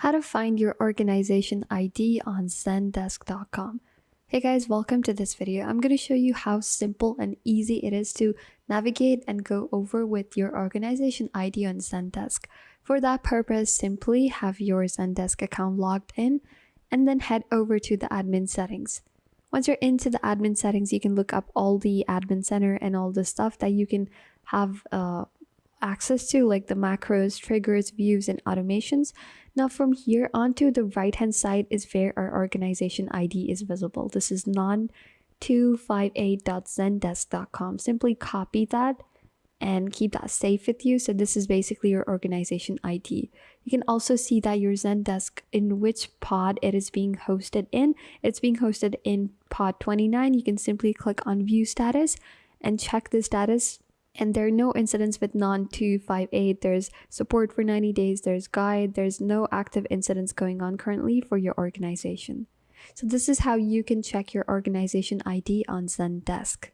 How to find your organization ID on Zendesk.com. Hey guys, welcome to this video. I'm going to show you how simple and easy it is to navigate and go over with your organization ID on Zendesk. For that purpose, simply have your Zendesk account logged in and then head over to the admin settings. Once you're into the admin settings, you can look up all the admin center and all the stuff that you can have access to, like the macros, triggers, views, and automations. Now from here onto the right hand side is where our organization ID is visible. This is non258.zendesk.com. Simply copy that and keep that safe with you. So this is basically your organization ID. You can also see that your Zendesk, in which pod it is being hosted in. It's being hosted in pod 29. You can simply click on view status and check the status. And there are no incidents with non258. There's support for 90 days. There's guide. There's no active incidents going on currently for your organization. So this is how you can check your organization ID on Zendesk.